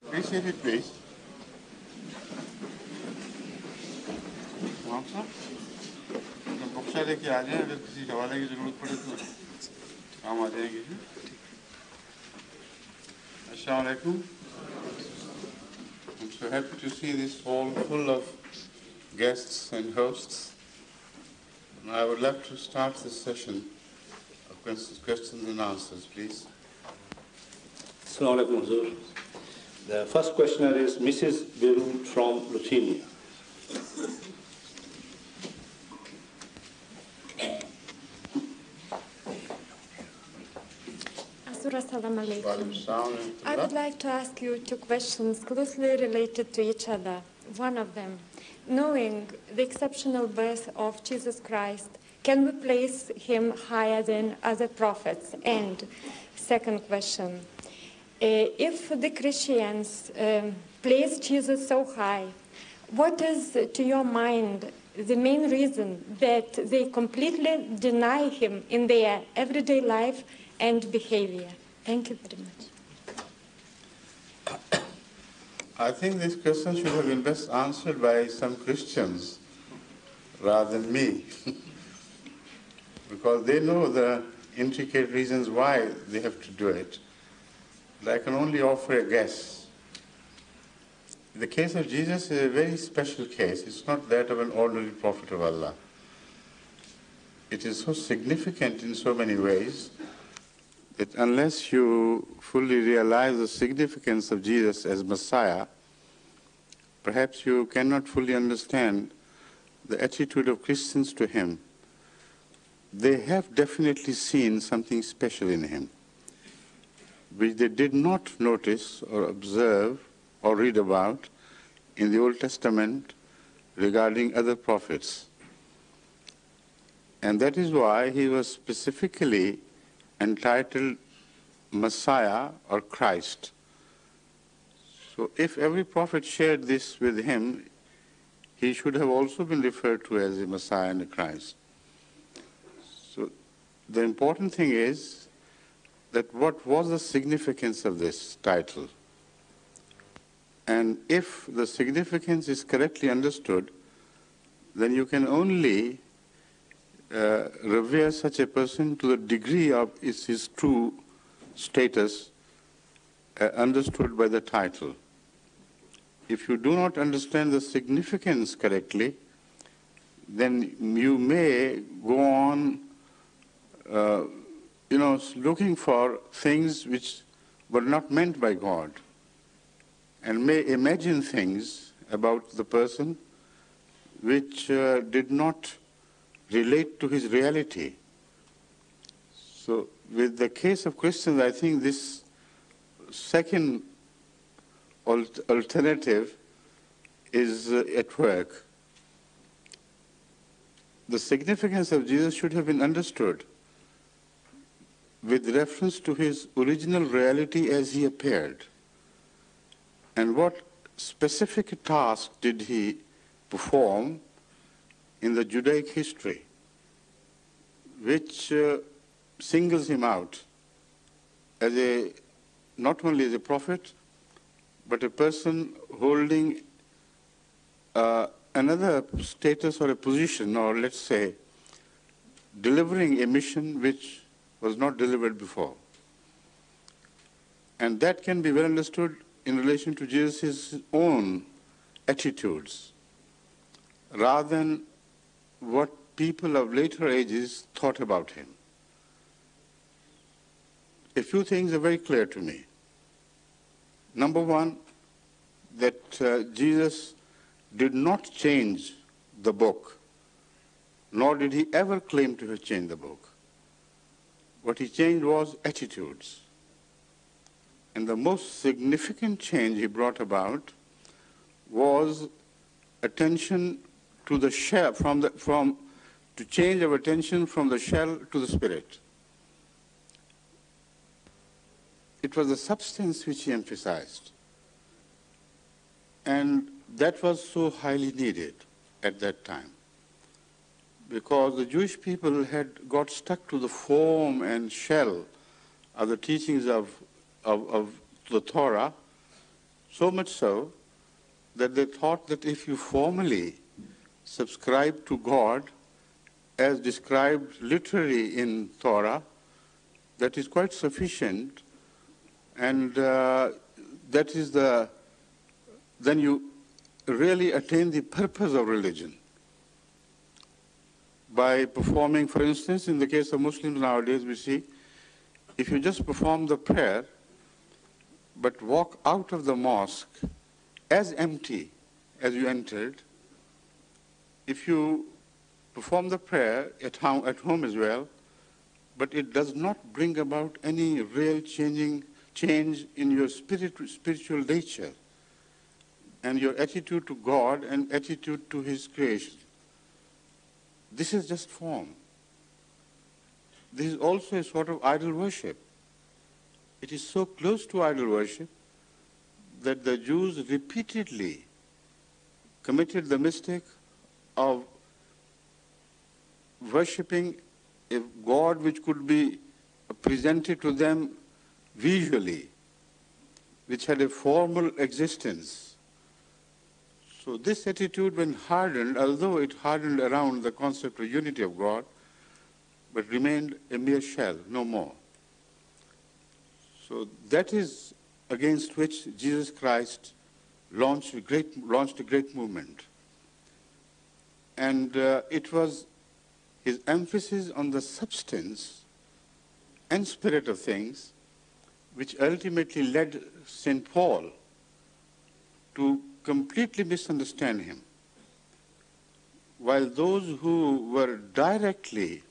Please sit it, please. हाँ sir, बक्सा लेके आ जाएं, अगर किसी हवाले की ज़रूरत पड़े तो काम आ जाएंगे। Assalamu alaikum. I'm so happy to see this hall full of guests and hosts. And I would love to start this session of questions and answers, please. Assalamu alaikum, Hazur. The first questioner is Mrs. Birun from Lithuania. Assalamu alaikum. I would like to ask you two questions closely related to each other. One of them, knowing the exceptional birth of Jesus Christ, can we place him higher than other prophets? And second question, if the Christians place Jesus so high, what is, to your mind, the main reason that they completely deny him in their everyday life and behavior? Thank you very much. I think this question should have been best answered by some Christians rather than me, because they know the intricate reasons why they have to do it. But I can only offer a guess. The case of Jesus is a very special case. It's not that of an ordinary prophet of Allah. It is so significant in so many ways that unless you fully realize the significance of Jesus as Messiah, perhaps you cannot fully understand the attitude of Christians to him. They have definitely seen something special in him, which they did not notice or observe or read about in the Old Testament regarding other prophets. And that is why he was specifically entitled Messiah or Christ. So if every prophet shared this with him, he should have also been referred to as a Messiah and a Christ. So the important thing is that what was the significance of this title? And if the significance is correctly understood, then you can only revere such a person to the degree of his true status understood by the title. If you do not understand the significance correctly, then you may go on looking for things which were not meant by God, and may imagine things about the person which did not relate to his reality. So with the case of Christians, I think this second alternative is at work. The significance of Jesus should have been understood with reference to his original reality as he appeared. And what specific task did he perform in the Judaic history, which singles him out as not only as a prophet, but a person holding another status or a position, or let's say, delivering a mission which was not delivered before. And that can be well understood in relation to Jesus' own attitudes, rather than what people of later ages thought about him. A few things are very clear to me. Number one, that Jesus did not change the book, nor did he ever claim to have changed the book. What he changed was attitudes. And the most significant change he brought about was attention to the shell, to change our attention from the shell to the spirit. It was the substance which he emphasized. And that was so highly needed at that time, because the Jewish people had got stuck to the form and shell of the teachings of the Torah, So much so that they thought that if you formally subscribe to God as described literally in Torah, that is quite sufficient, and that is then you really attain the purpose of religion. By performing, for instance, in the case of Muslims nowadays, we see, if you just perform the prayer, but walk out of the mosque as empty as you entered, if you perform the prayer at home as well, but it does not bring about any real change in your spiritual nature and your attitude to God and attitude to His creation. This is just form. This is also a sort of idol worship. It is so close to idol worship that the Jews repeatedly committed the mistake of worshipping a God which could be presented to them visually, which had a formal existence. So this attitude, when hardened, although it hardened around the concept of unity of God, but remained a mere shell, no more. So that is against which Jesus Christ launched a great movement. And it was his emphasis on the substance and spirit of things which ultimately led St. Paul to completely misunderstand him. While those who were directly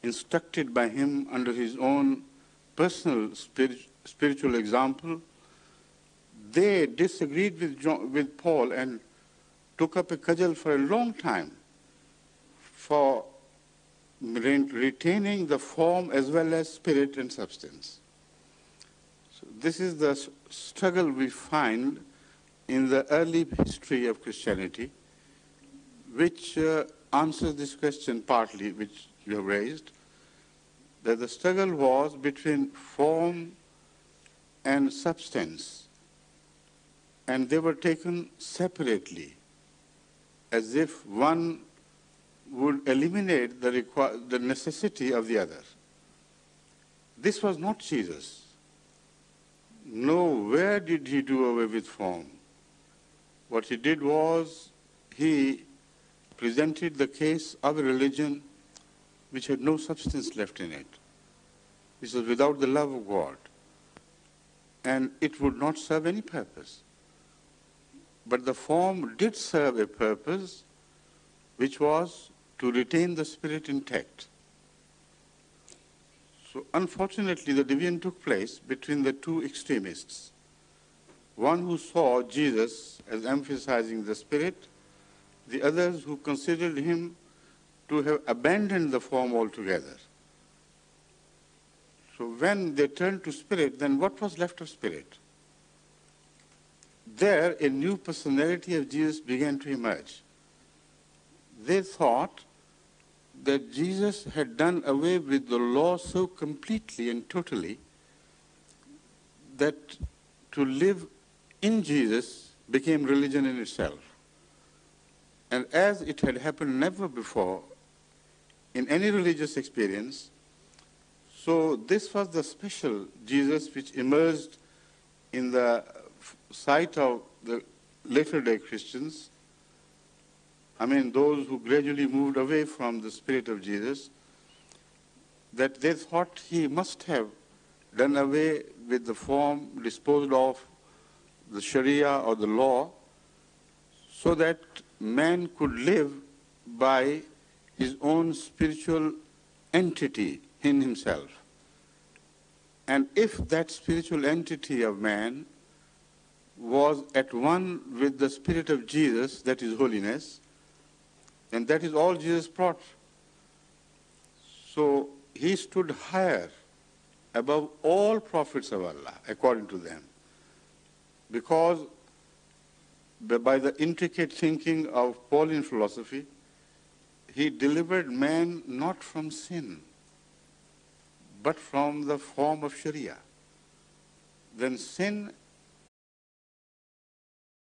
instructed by him under his own personal spiritual example, they disagreed with Paul and took up a cudgel for a long time for retaining the form as well as spirit and substance. So this is the struggle we find in the early history of Christianity, which answers this question partly, which you have raised, that the struggle was between form and substance, and they were taken separately, as if one would eliminate the necessity of the other. This was not Jesus. Nowhere did he do away with form. What he did was he presented the case of a religion which had no substance left in it, which was without the love of God, and it would not serve any purpose. But the form did serve a purpose, which was to retain the spirit intact. So unfortunately, the division took place between the two extremists. One who saw Jesus as emphasizing the spirit, the others who considered him to have abandoned the form altogether. So when they turned to spirit, then what was left of spirit? There, a new personality of Jesus began to emerge. They thought that Jesus had done away with the law so completely and totally that to live in Jesus became religion in itself. And as it had happened never before in any religious experience, so this was the special Jesus which emerged in the sight of the later-day Christians. I mean, those who gradually moved away from the spirit of Jesus, that they thought he must have done away with the form, disposed of the Sharia or the law, so that man could live by his own spiritual entity in himself. And if that spiritual entity of man was at one with the spirit of Jesus, that is holiness, and that is all Jesus brought. So he stood higher above all prophets of Allah, according to them, because by the intricate thinking of Pauline philosophy, he delivered man not from sin, but from the form of Sharia. Then sin